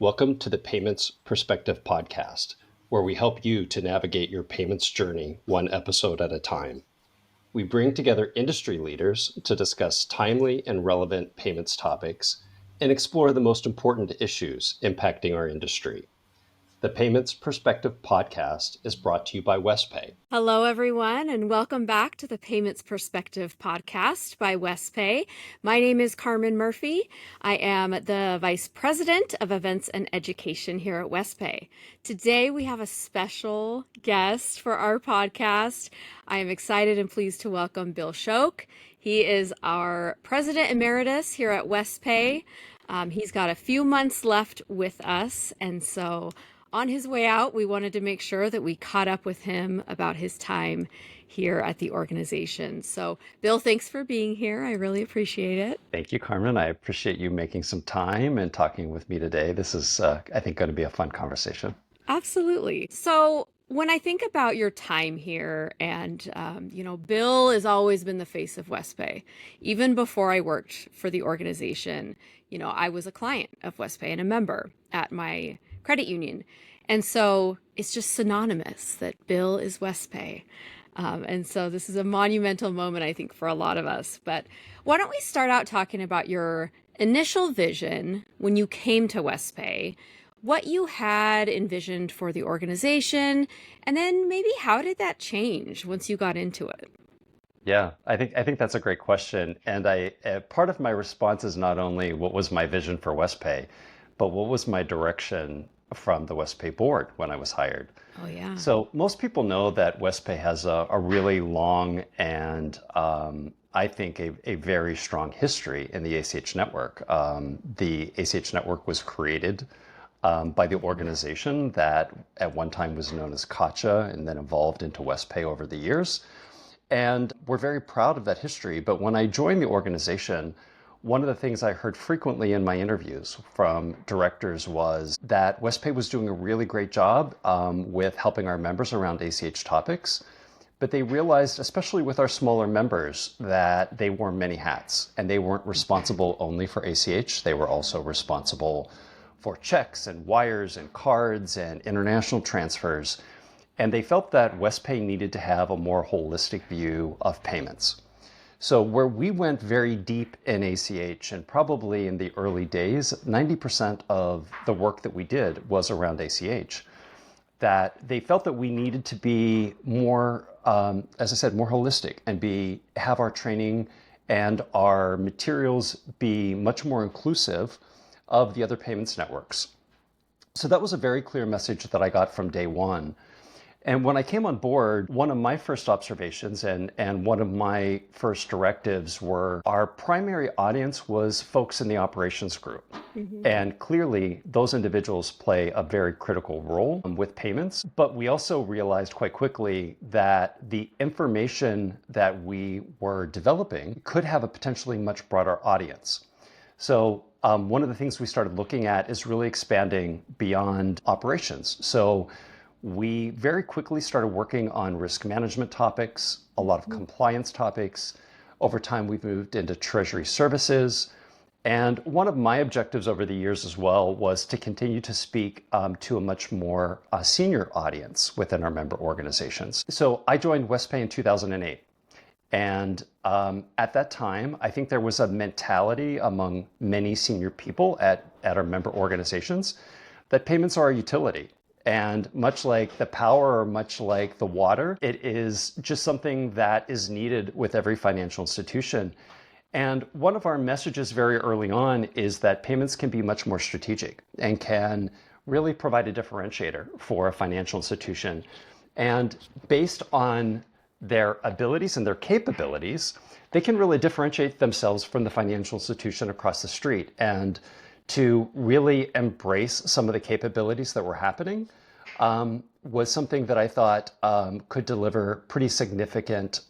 Welcome to the Payments Perspective Podcast, where we help you to navigate your payments journey one episode at a time. We bring together industry leaders to discuss timely and relevant payments topics and explore the most important issues impacting our industry. The Payments Perspective Podcast is brought to you by Wespay. Hello, everyone, and welcome back to the Payments Perspective Podcast by Wespay. My name is Carmen Murphy. I am the Vice President of Events and Education here at Wespay. Today, we have a special guest for our podcast. I am excited and pleased to welcome Bill Schoch. He is our President Emeritus here at Wespay. He's got a few months left with us, and so on his way out, we wanted to make sure that we caught up with him about his time here at the organization. So, Bill, thanks for being here. I really appreciate it. Thank you, Carmen. I appreciate you making some time and talking with me today. This is, I think, going to be a fun conversation. Absolutely. So, when I think about your time here, and, Bill has always been the face of Wespay. Even before I worked for the organization, I was a client of Wespay and a member at my credit union. And so it's just synonymous that Bill is Wespay. And so this is a monumental moment, I think, for a lot of us. But why don't we start out talking about your initial vision when you came to Wespay, what you had envisioned for the organization, and then maybe how did that change once you got into it? Yeah, I think that's a great question. And part of my response is not only what was my vision for Wespay, but what was my direction from the Wespay board when I was hired. Oh, yeah. So most people know that Wespay has a really long and I think a very strong history in the ACH network. The ACH network was created by the organization that at one time was known as Schoch and then evolved into Wespay over the years. And we're very proud of that history. But when I joined the organization, one of the things I heard frequently in my interviews from directors was that Wespay was doing a really great job with helping our members around ACH topics, but they realized, especially with our smaller members, that they wore many hats and they weren't responsible only for ACH. They were also responsible for checks and wires and cards and international transfers. And they felt that Wespay needed to have a more holistic view of payments. So where we went very deep in ACH, and probably in the early days, 90% of the work that we did was around ACH, that they felt that we needed to be more, as I said, more holistic and have our training and our materials be much more inclusive of the other payments networks. So that was a very clear message that I got from day one. And when I came on board, one of my first observations and one of my first directives were our primary audience was folks in the operations group. Mm-hmm. And clearly, those individuals play a very critical role with payments. But we also realized quite quickly that the information that we were developing could have a potentially much broader audience. So one of the things we started looking at is really expanding beyond operations. So we very quickly started working on risk management topics, a lot of compliance topics. Over time, we've moved into treasury services. And one of my objectives over the years as well was to continue to speak to a much more senior audience within our member organizations. So I joined Wespay in 2008. And at that time, I think there was a mentality among many senior people at our member organizations that payments are a utility. And much like the power or much like the water, it is just something that is needed with every financial institution. And one of our messages very early on is that payments can be much more strategic and can really provide a differentiator for a financial institution. And based on their abilities and their capabilities, they can really differentiate themselves from the financial institution across the street. And to really embrace some of the capabilities that were happening was something that I thought could deliver pretty significant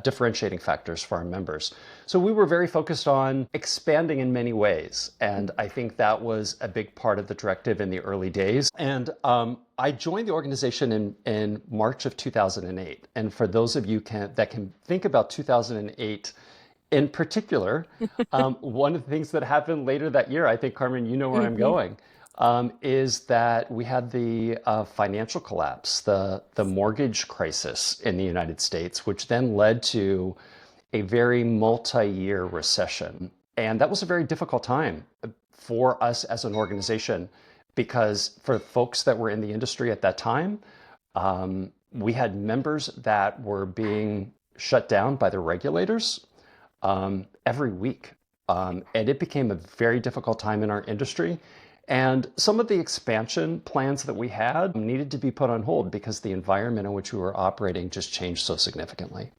differentiating factors for our members. So we were very focused on expanding in many ways. And I think that was a big part of the directive in the early days. And I joined the organization in March of 2008. And for those of you that can think about 2008 In particular, one of the things that happened later that year, I think, Carmen, you know where I'm Hmm. going, is that we had the financial collapse, the mortgage crisis in the United States, which then led to a very multi-year recession. And that was a very difficult time for us as an organization because for folks that were in the industry at that time, we had members that were being shut down by the regulators every week. And it became a very difficult time in our industry. And some of the expansion plans that we had needed to be put on hold because the environment in which we were operating just changed so significantly.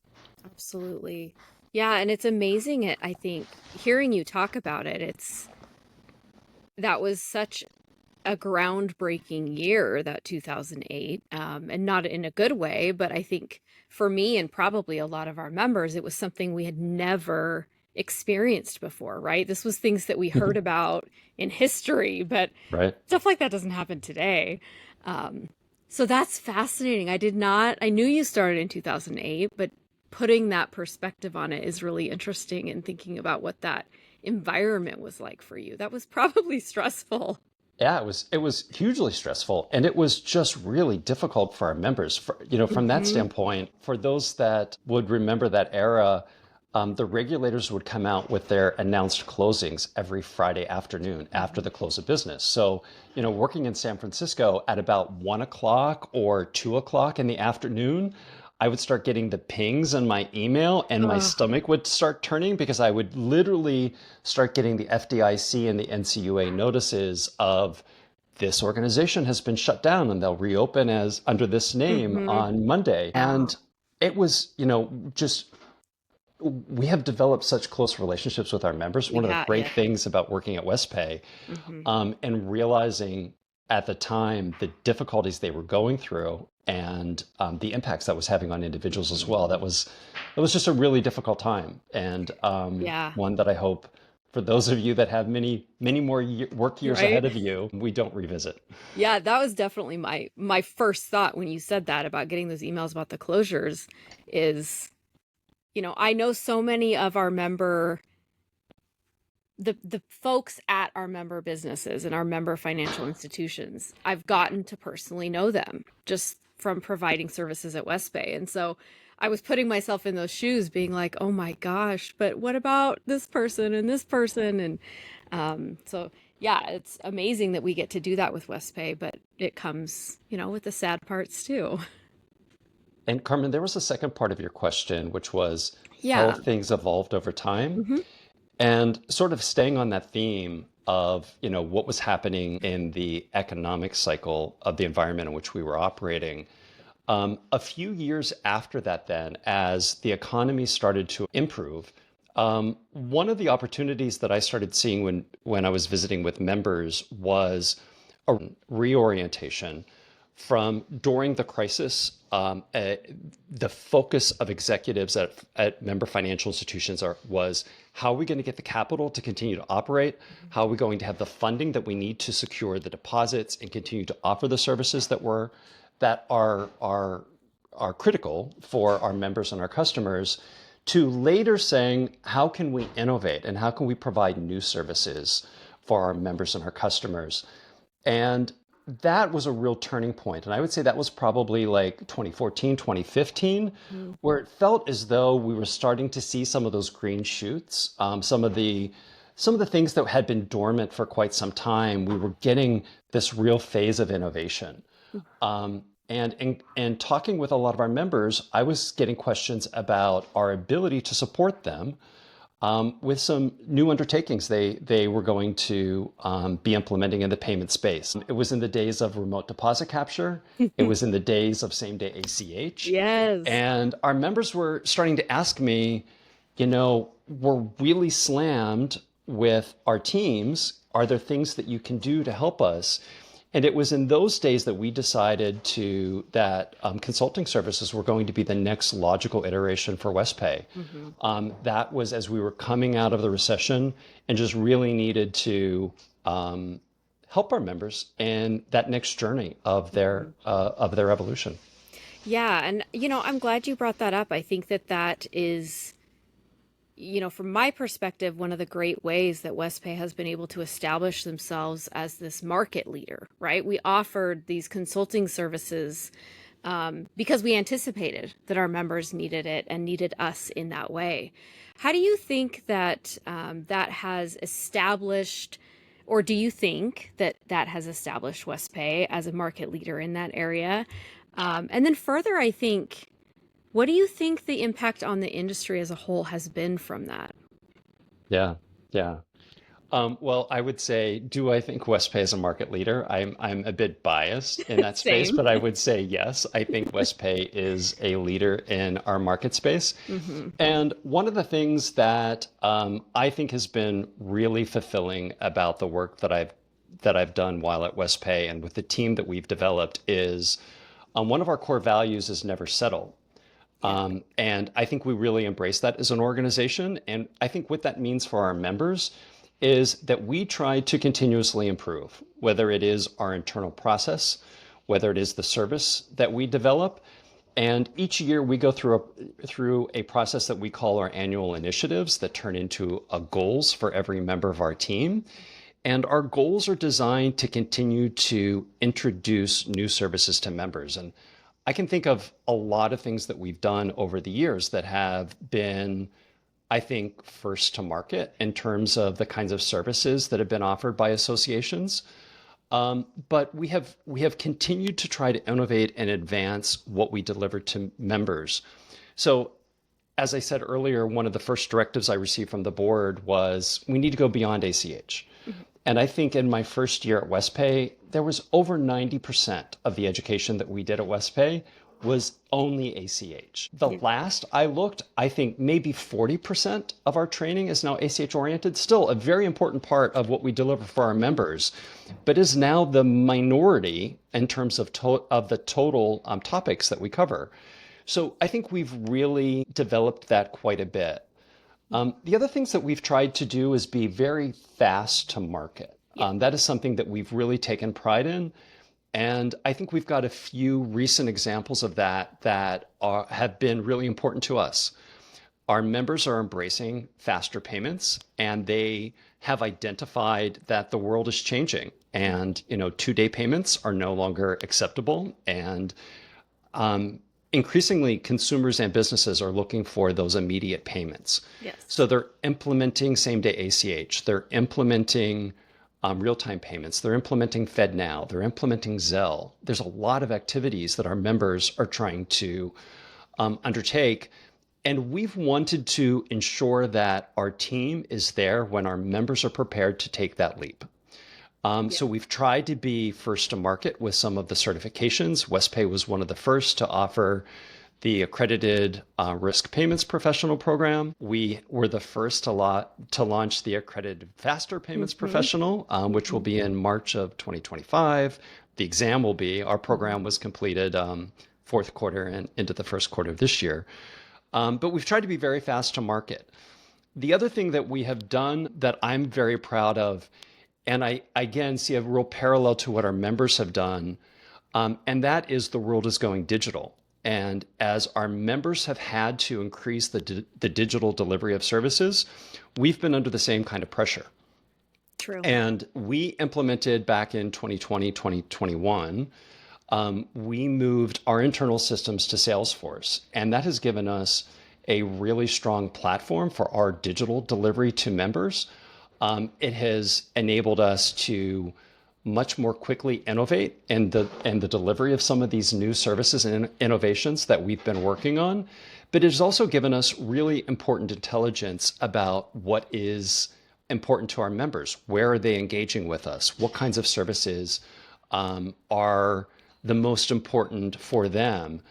Absolutely. Yeah, and it's amazing I think hearing you talk about it, that was such a groundbreaking year, that 2008, and not in a good way, but I think for me and probably a lot of our members, it was something we had never experienced before, right? This was things that we heard about in history, but Right. stuff like that doesn't happen today. Um, so that's fascinating. I knew you started in 2008, but putting that perspective on it is really interesting and thinking about what that environment was like for you. That was probably stressful. Yeah, it was hugely stressful, and it was just really difficult for our members. From that Hmm. standpoint, for those that would remember that era, the regulators would come out with their announced closings every Friday afternoon after the close of business. So, working in San Francisco at about 1 o'clock or 2 o'clock in the afternoon, I would start getting the pings in my email and my Oh. stomach would start turning because I would literally start getting the FDIC and the NCUA notices of this organization has been shut down and they'll reopen as under this name Hmm. on Monday. Wow. And it was, just we have developed such close relationships with our members. One of the great Yeah. things about working at Wespay Hmm. and realizing at the time the difficulties they were going through and the impacts that was having on individuals as Hmm. well. That was just a really difficult time, and Yeah. one that I hope for those of you that have many many more work You're years right. ahead of you, we don't revisit. Yeah, that was definitely my first thought when you said that about getting those emails about the closures is, I know so many of our member the folks at our member businesses and our member financial institutions. I've gotten to personally know them just from providing services at Westbay. And so I was putting myself in those shoes being like, "Oh my gosh, but what about this person and this person?" And so yeah, it's amazing that we get to do that with Westpay, but it comes, with the sad parts too. And Carmen, there was a second part of your question, which was how Yeah. things evolved over time. Hmm. And sort of staying on that theme of, what was happening in the economic cycle of the environment in which we were operating. A few years after that, then, as the economy started to improve, one of the opportunities that I started seeing when I was visiting with members was a reorientation from during the crisis. The focus of executives at member financial institutions was how are we going to get the capital to continue to operate? How are we going to have the funding that we need to secure the deposits and continue to offer the services that are critical for our members and our customers, to later saying, how can we innovate and how can we provide new services for our members and our customers? And that was a real turning point. And I would say that was probably like 2014, 2015, where it felt as though we were starting to see some of those green shoots, some of the things that had been dormant for quite some time. We were getting this real phase of innovation. And talking with a lot of our members, I was getting questions about our ability to support them with some new undertakings they were going to be implementing in the payment space. It was in the days of remote deposit capture. It was in the days of same-day ACH. Yes. And our members were starting to ask me, we're really slammed with our teams. Are there things that you can do to help us? And it was in those days that we decided that consulting services were going to be the next logical iteration for Westpay. Hmm. That was as we were coming out of the recession and just really needed to help our members in that next journey of their evolution. Yeah, and I'm glad you brought that up. I think that is from my perspective, one of the great ways that Wespay has been able to establish themselves as this market leader, right? We offered these consulting services because we anticipated that our members needed it and needed us in that way. How do you think that that has established, or do you think that that has established Wespay as a market leader in that area? And then further, I think, what do you think the impact on the industry as a whole has been from that? Yeah, yeah. Well, I would say, do I think Westpay is a market leader? I'm a bit biased in that space, Same. but I would say yes. I think Westpay is a leader in our market space. Hmm. And one of the things that I think has been really fulfilling about the work that I've done while at Westpay and with the team that we've developed is one of our core values is never settle. Yeah. And I think we really embrace that as an organization. And I think what that means for our members is that we try to continuously improve, whether it is our internal process, whether it is the service that we develop. And each year we go through a process that we call our annual initiatives that turn into goals for every member of our team. And our goals are designed to continue to introduce new services to members. And I can think of a lot of things that we've done over the years that have been, I think, first to market in terms of the kinds of services that have been offered by associations. But we have continued to try to innovate and advance what we deliver to members. So as I said earlier, one of the first directives I received from the board was we need to go beyond ACH. And I think in my first year at Westpay, there was over 90% of the education that we did at Westpay was only ACH. The Yeah. last I looked, I think maybe 40% of our training is now ACH oriented. Still a very important part of what we deliver for our members, but is now the minority in terms of, of the total topics that we cover. So I think we've really developed that quite a bit. The other things that we've tried to do is be very fast to market. Yeah. That is something that we've really taken pride in. And I think we've got a few recent examples of that have been really important to us. Our members are embracing faster payments, and they have identified that the world is changing. And, 2-day payments are no longer acceptable. And increasingly, consumers and businesses are looking for those immediate payments. Yes. So they're implementing same-day ACH. They're implementing real-time payments. They're implementing FedNow. They're implementing Zelle. There's a lot of activities that our members are trying to undertake. And we've wanted to ensure that our team is there when our members are prepared to take that leap. Yeah. So we've tried to be first to market with some of the certifications. Westpay was one of the first to offer the accredited risk payments professional program. We were the first to launch the accredited faster payments Hmm. professional, which will be in March of 2025. The exam will be, our program was completed fourth quarter and into the first quarter of this year. But we've tried to be very fast to market. The other thing that we have done that I'm very proud of, and I again see a real parallel to what our members have done, and that is the world is going digital. And as our members have had to increase the digital delivery of services, we've been under the same kind of pressure. True. And we implemented back in 2020, 2021, we moved our internal systems to Salesforce. And that has given us a really strong platform for our digital delivery to members. It has enabled us to much more quickly innovate in the delivery of some of these new services and innovations that we've been working on. But it has also given us really important intelligence about what is important to our members. Where are they engaging with us? What kinds of services are the most important for them?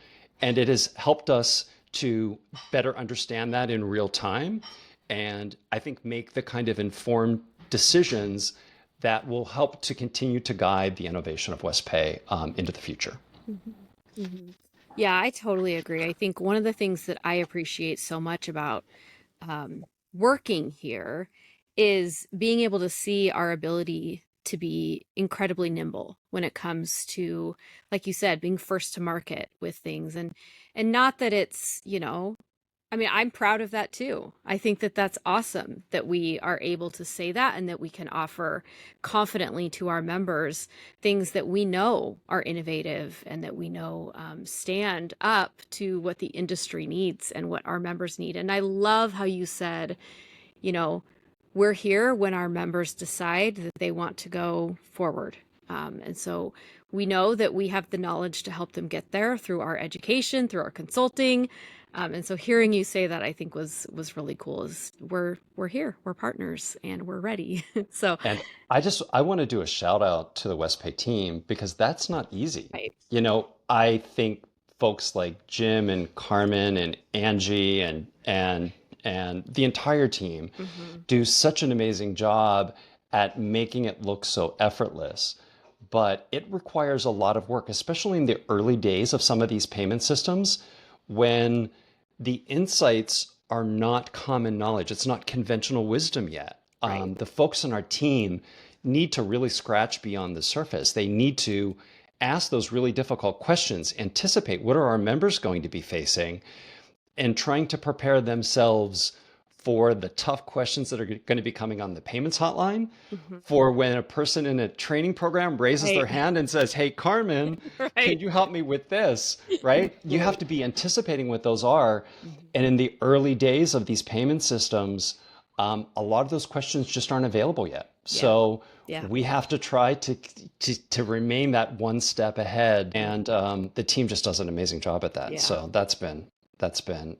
And it has helped us to better understand that in real time, and I think make the kind of informed decisions that will help to continue to guide the innovation of Westpay into the future. Hmm. Hmm. Yeah, I totally agree. I think one of the things that I appreciate so much about working here is being able to see our ability to be incredibly nimble when it comes to, like you said, being first to market with things. And not that it's, I mean, I'm proud of that too. I think that that's awesome that we are able to say that and that we can offer confidently to our members things that we know are innovative and that we know stand up to what the industry needs and what our members need. And I love how you said, you know, we're here when our members decide that they want to go forward. And so we know that we have the knowledge to help them get there through our education, through our consulting. And so hearing you say that, I think was really cool. Is we're here, we're partners, and we're ready. So, And I want to do a shout out to the Westpay team because that's not easy. right. I think folks like Jim and Carmen and Angie and the entire team Mm-hmm. do such an amazing job at making it look so effortless. But it requires a lot of work, especially in the early days of some of these payment systems when the insights are not common knowledge. It's not conventional wisdom yet. Right. The folks on our team need to really scratch beyond the surface. They need to ask those really difficult questions, anticipate what are our members going to be facing, and trying to prepare themselves for the tough questions that are going to be coming on the payments hotline, Mm-hmm. for when a person in a training program raises their Right. hand and says, "Hey, Carmen, can Right. you help me with this?" Right? You have Right. to be anticipating what those are. Mm-hmm. And in the early days of these payment systems, a lot of those questions just aren't available yet. Yeah. So Yeah. we have to try to remain that one step ahead. And the team just does an amazing job at that. Yeah. So that's been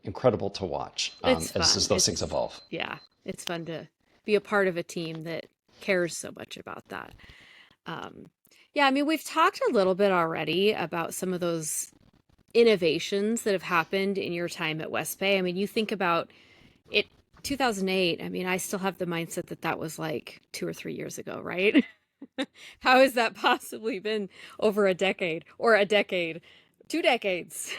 incredible to watch It's as fun. those things evolve. Yeah, it's fun to be a part of a team that cares so much about that. Um, yeah, I mean, we've talked a little bit already about some of those innovations that have happened in your time at Westpay. I mean, you think about it, 2008. I mean, I still have the mindset that that was like 2 or 3 years ago, right? How has that possibly been over a decade or a decade, 2 decades?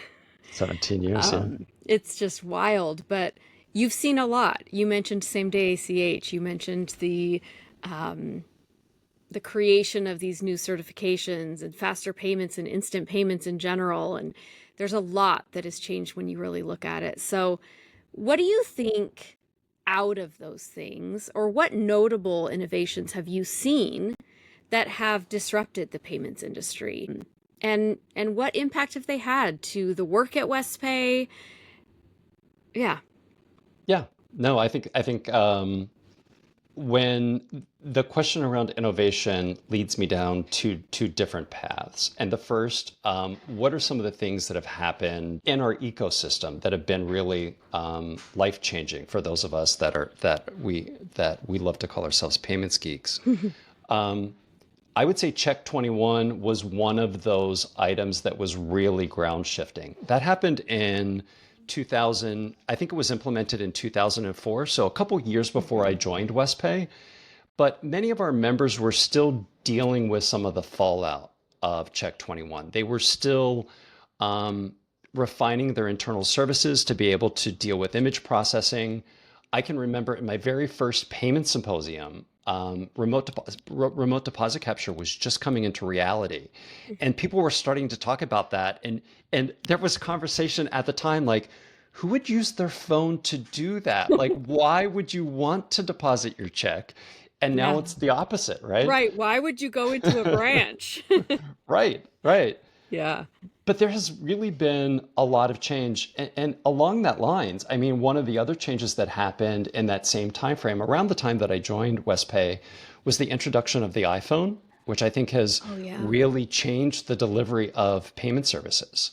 17 years, yeah. It's just wild, but you've seen a lot. You mentioned same day ACH. You mentioned the creation of these new certifications and faster payments and instant payments in general. And there's a lot that has changed when you really look at it. So, what do you think out of those things, or what notable innovations have you seen that have disrupted the payments industry? And what impact have they had to the work at Westpay? Yeah. Yeah. No, I think when the question around innovation leads me down to two different paths. And the first, what are some of the things that have happened in our ecosystem that have been really life changing for those of us that we love to call ourselves payments geeks? I would say Check 21 was one of those items that was really ground shifting. That happened in 2000. I think it was implemented in 2004, so a couple years before I joined Westpay. But many of our members were still dealing with some of the fallout of Check 21. They were still refining their internal services to be able to deal with image processing. I can remember in my very first payment symposium, remote deposit capture was just coming into reality, and people were starting to talk about that. And there was conversation at the time like, who would use their phone to do that? Like, why would you want to deposit your check? And now Yeah. it's the opposite, right? Right. Why would you go into a branch? Right, right. Yeah. But there has really been a lot of change. And along that lines, I mean, one of the other changes that happened in that same time frame, around the time that I joined Westpay, was the introduction of the iPhone, which I think has Oh, yeah. really changed the delivery of payment services,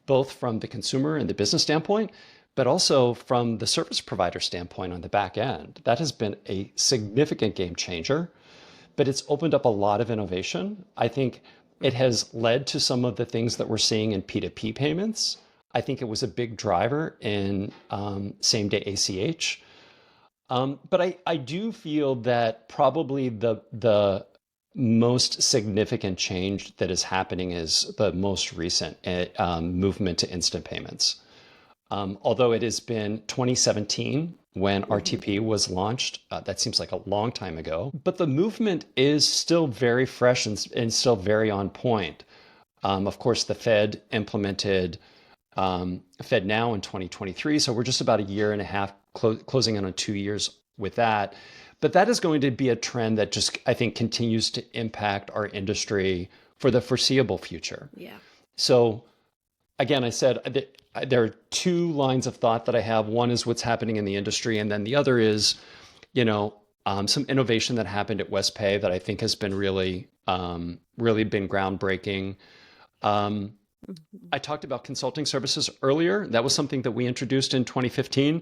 both from the consumer and the business standpoint, but also from the service provider standpoint on the back end. That has been a significant game changer, but it's opened up a lot of innovation. I think it has led to some of the things that we're seeing in P2P payments. I think it was a big driver in same day ACH. But I do feel that probably the most significant change that is happening is the most recent movement to instant payments. Although it has been 2017 when RTP was launched, that seems like a long time ago, but the movement is still very fresh and still very on point. Of course, the Fed implemented Fed Now in 2023. So we're just about a year and a half, closing in on 2 years with that. But that is going to be a trend that just, I think, continues to impact our industry for the foreseeable future. Yeah. So again, I said there are two lines of thought that I have. One is what's happening in the industry, and then the other is, you know, some innovation that happened at Wespay that I think has been really been groundbreaking. Um, Mhm. I talked about consulting services earlier. That was something that we introduced in 2015.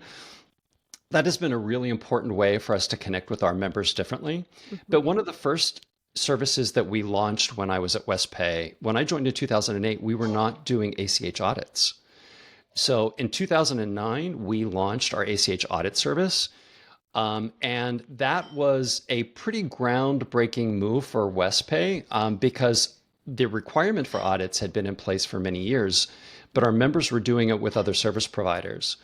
That has been a really important way for us to connect with our members differently. But Mhm. one of the first services that we launched when I was at Wespay, when I joined in 2008, we were not doing ACH audits. So in 2009, we launched our ACH audit service. And that was a pretty groundbreaking move for Wespay because the requirement for audits had been in place for many years, but our members were doing it with other service providers.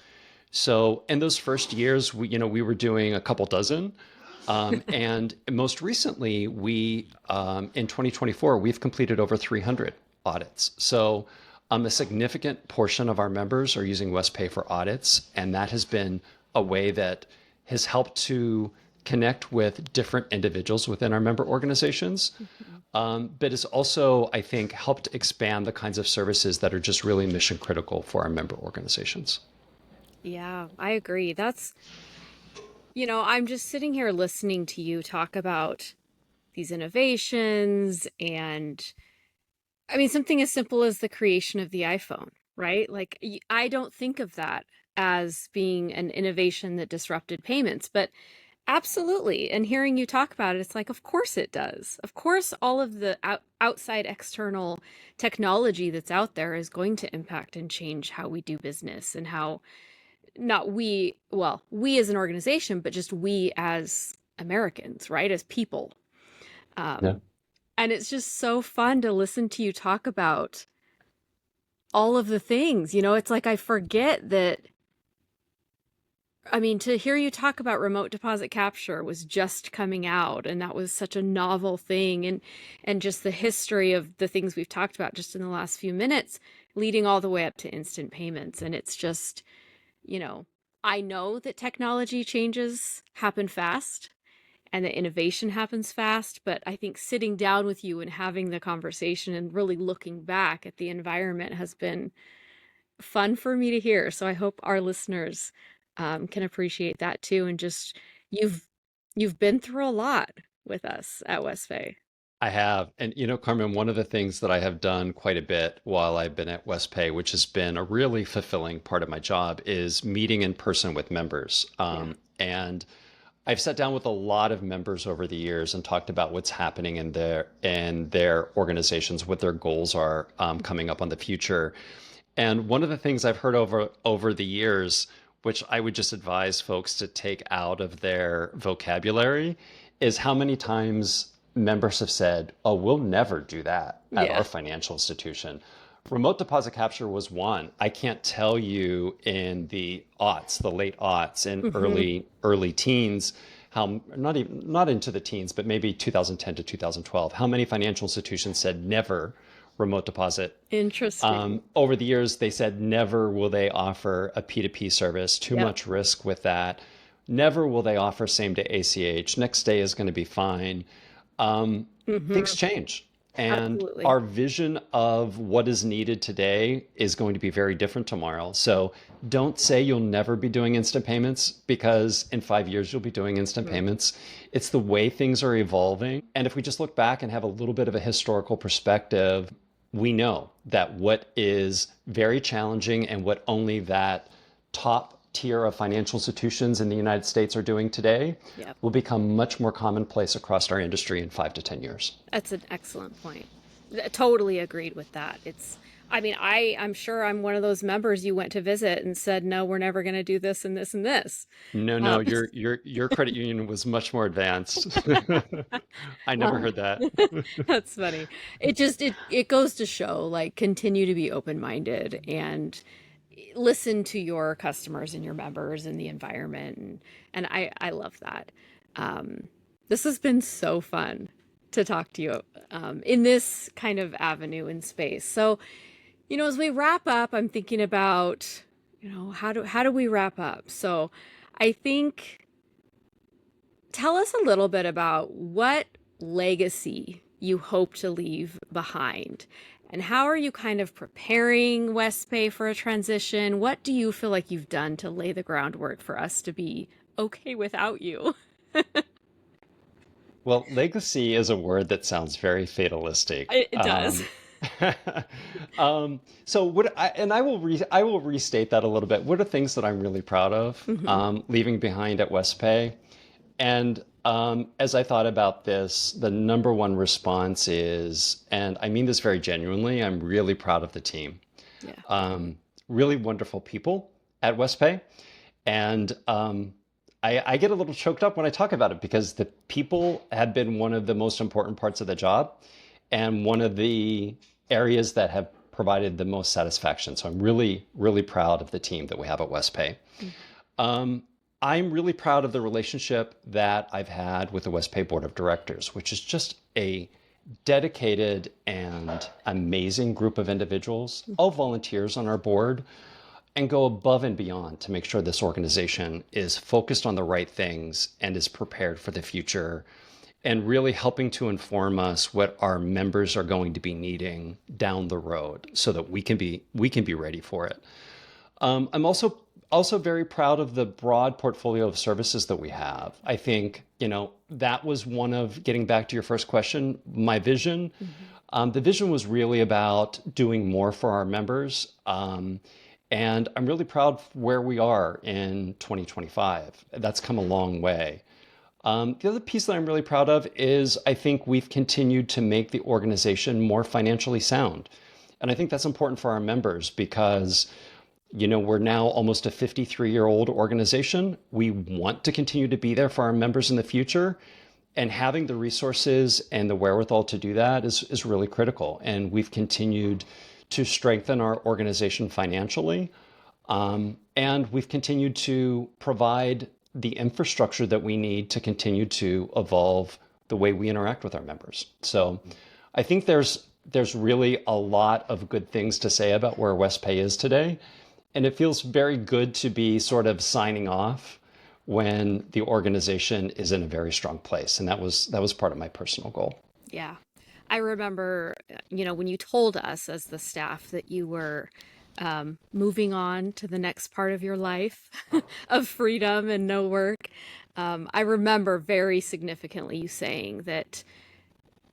So in those first years, we were doing a couple dozen. And most recently, in 2024, we've completed over 300 audits. So a significant portion of our members are using Wespay for audits, and that has been a way that has helped to connect with different individuals within our member organizations. Mhm. But it's also, I think, helped expand the kinds of services that are just really mission critical for our member organizations. Yeah, I agree. I'm just sitting here listening to you talk about these innovations and I mean, something as simple as the creation of the iPhone, right? Like, I don't think of that as being an innovation that disrupted payments, but absolutely. And hearing you talk about it, it's like, of course it does. Of course, all of the outside external technology that's out there is going to impact and change how we do business and how not we, well, we as an organization, but just we as Americans, right? As people. Yeah. Um, and it's just so fun to listen to you talk about all of the things. It's like I forget that. I mean, to hear you talk about remote deposit capture was just coming out, and that was such a novel thing, and just the history of the things we've talked about just in the last few minutes, leading all the way up to instant payments. And it's just, you know, I know that technology changes happen fast and that innovation happens fast, but I think sitting down with you and having the conversation and really looking back at the environment has been fun for me to hear. So I hope our listeners can appreciate that too. And just you've you've been through a lot with us at Westbay. I have. And, Carmen, one of the things that I have done quite a bit while I've been at Westpay, which has been a really fulfilling part of my job, is meeting in person with members. Yeah. And I've sat down with a lot of members over the years and talked about what's happening in their organizations, what their goals are coming up on the future. And one of the things I've heard over the years, which I would just advise folks to take out of their vocabulary, is how many times members have said, "Oh, we'll never do that at Yeah. our financial institution." Remote deposit capture was one. I can't tell you in the late aughts and Hmm. early teens, how not into the teens, but maybe 2010 to 2012, how many financial institutions said never remote deposit. Interesting. Over the years, they said never will they offer a P2P service, too Yep. much risk with that. Never will they offer same day ACH. Next day is going to be fine. Um, Things Hmm. change. And Absolutely. our vision of what is needed today is going to be very different tomorrow. So don't say you'll never be doing instant payments because in 5 years you'll be doing instant Mhm. payments. It's the way things are evolving. And if we just look back and have a little bit of a historical perspective, we know that what is very challenging and what only that top tier of financial institutions in the United States are doing today Yep. will become much more commonplace across our industry in 5 to 10 years. That's an excellent point. Totally agreed with that. I mean, I'm sure I'm one of those members you went to visit and said, no, we're never going to do this and this and this. No, no, Um, your credit union was much more advanced. I never well, heard that. that's funny. It goes to show, like, continue to be open-minded and listen to your customers and your members and the environment, and I love that. Um, this has been so fun to talk to you in this kind of avenue in space. So, As we wrap up, I'm thinking about, how do we wrap up? So I think tell us a little bit about what legacy you hope to leave behind. And how are you kind of preparing Wespay for a transition? What do you feel like you've done to lay the groundwork for us to be okay without you? Well, legacy is a word that sounds very fatalistic. It does. So I will restate that a little bit. What are things that I'm really proud of Hmm. leaving behind at Westpay? And as I thought about this, the number one response is, and I mean this very genuinely, I'm really proud of the team. Yeah. Really wonderful people at Westpay. And I get a little choked up when I talk about it because the people have been one of the most important parts of the job and one of the areas that have provided the most satisfaction. So I'm really, really proud of the team that we have at Westpay. Um, I'm really proud of the relationship that I've had with the Westpay Board of Directors, which is just a dedicated and amazing group of individuals, all volunteers on our board, and go above and beyond to make sure this organization is focused on the right things and is prepared for the future and really helping to inform us what our members are going to be needing down the road so that we can be ready for it. I'm also very proud of the broad portfolio of services that we have. I think, that was one of getting back to your first question, my vision. Hmm. The vision was really about doing more for our members. And I'm really proud of where we are in 2025. That's come a long way. The other piece that I'm really proud of is I think we've continued to make the organization more financially sound. And I think that's important for our members because we're now almost a 53-year-old organization. We want to continue to be there for our members in the future. And having the resources and the wherewithal to do that is really critical. And we've continued to strengthen our organization financially. And we've continued to provide the infrastructure that we need to continue to evolve the way we interact with our members. So I think there's really a lot of good things to say about where Westpay is today. And it feels very good to be sort of signing off when the organization is in a very strong place. And that was part of my personal goal. Yeah. I remember, when you told us as the staff that you were moving on to the next part of your life of freedom and no work. I remember very significantly you saying that,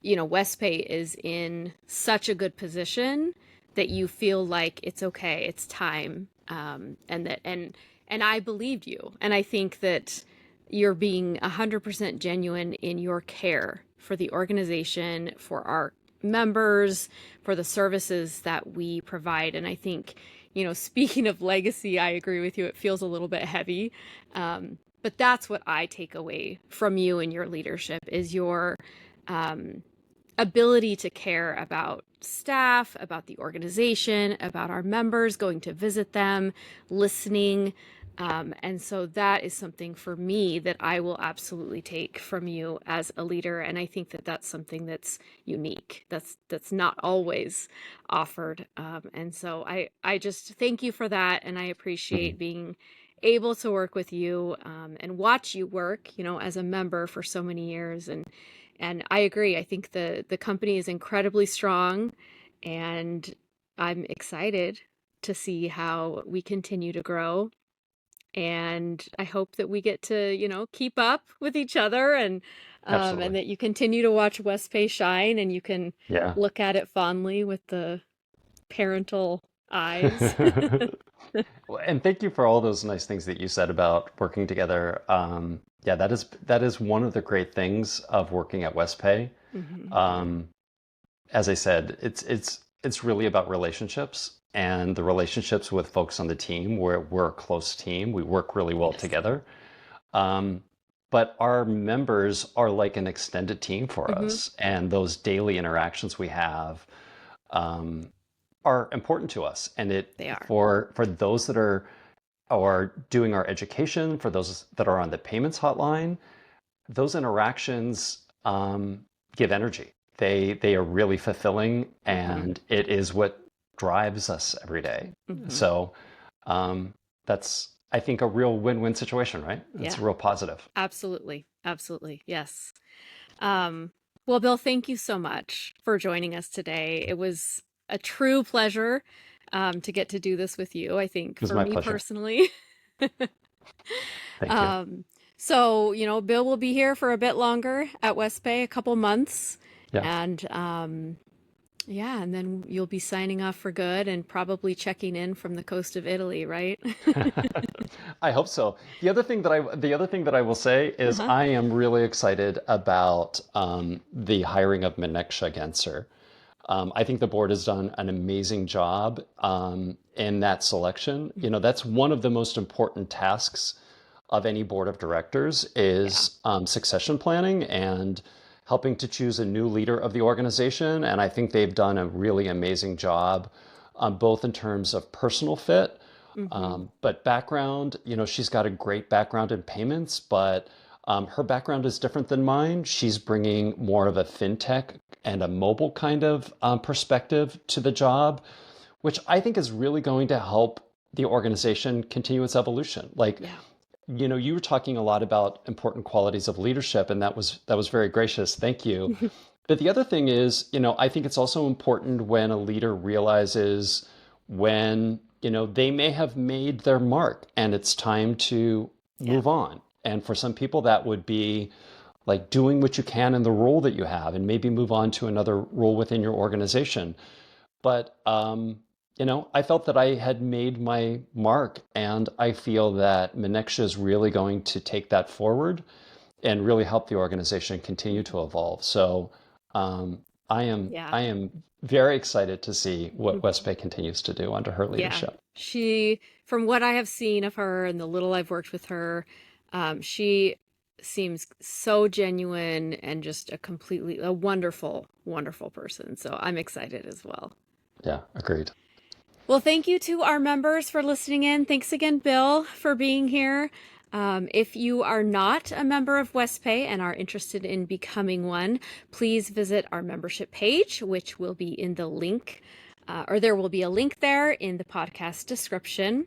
Westpay is in such a good position that you feel like it's okay, it's time, and I believed you, and I think that you're being 100% genuine in your care for the organization, for our members, for the services that we provide. And I think, speaking of legacy, I agree with you. It feels a little bit heavy. But that's what I take away from you and your leadership is your ability to care about staff, about the organization, about our members, going to visit them, listening. And so that is something for me that I will absolutely take from you as a leader. And I think that that's something that's unique. That's not always offered. And so I just thank you for that. And I appreciate Mhm. being able to work with you and watch you work, as a member for so many years. And I agree. I think the company is incredibly strong, and I'm excited to see how we continue to grow. And I hope that we get to, keep up with each other, and Absolutely. that you continue to watch Westpay shine and you can Yeah. look at it fondly with the parental eyes. Well, and thank you for all those nice things that you said about working together. Yeah, that is one of the great things of working at Westpay. Hmm. Um, as I said, it's really about relationships and the relationships with folks on the team. We're a close team. We work really well Yes. together. Um, but our members are like an extended team for Hmm. us, and those daily interactions we have um, are important to us. And it They are. for those that are doing our education, for those that are on the payments hotline, those interactions give energy. They are really fulfilling, Hmm. and it is what drives us every day. Hmm. So that's, I think, a real win-win situation, right? It's Yeah, a real positive. absolutely. Absolutely. Yes. Um, well, Bill, thank you so much for joining us today. It was a true pleasure to get to do this with you, I think, It was for my me pleasure. personally. Thank you. Um, so, Bill will be here for a bit longer at Wespay, a couple months. Yeah. And yeah, and then you'll be signing off for good and probably checking in from the coast of Italy, right? I hope so. The other thing that I will say is Uh-huh. I am really excited about the hiring of Maneksha Genser. I think the board has done an amazing job in that selection. That's one of the most important tasks of any board of directors Yeah. is succession planning and helping to choose a new leader of the organization. And I think they've done a really amazing job, both in terms of personal fit, Mm-hmm. but background. She's got a great background in payments, but her background is different than mine. She's bringing more of a fintech and a mobile kind of perspective to the job, which I think is really going to help the organization continue its evolution. Like, Yeah. you were talking a lot about important qualities of leadership, and that was very gracious. Thank you. But the other thing is, I think it's also important when a leader realizes when, they may have made their mark and it's time to Yeah. move on. And for some people, that would be like doing what you can in the role that you have and maybe move on to another role within your organization. But, I felt that I had made my mark, and I feel that Maneksha is really going to take that forward and really help the organization continue Mhm. to evolve. So, I am Yeah. I am very excited to see what Mhm. West Bay continues to do under her Yeah. leadership. From what I have seen of her and the little I've worked with her, she seems so genuine and just a wonderful, wonderful person. So I'm excited as well. Yeah, agreed. Well, thank you to our members for listening in. Thanks again, Bill, for being here. If you are not a member of Westpay and are interested in becoming one, please visit our membership page, which will be in the link, or there will be a link there in the podcast description.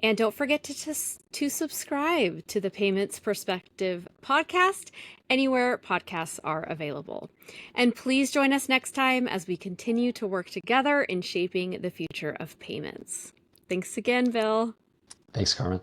And don't forget to subscribe to the Payments Perspective podcast anywhere podcasts are available. And please join us next time as we continue to work together in shaping the future of payments. Thanks again, Bill. Thanks, Carmen.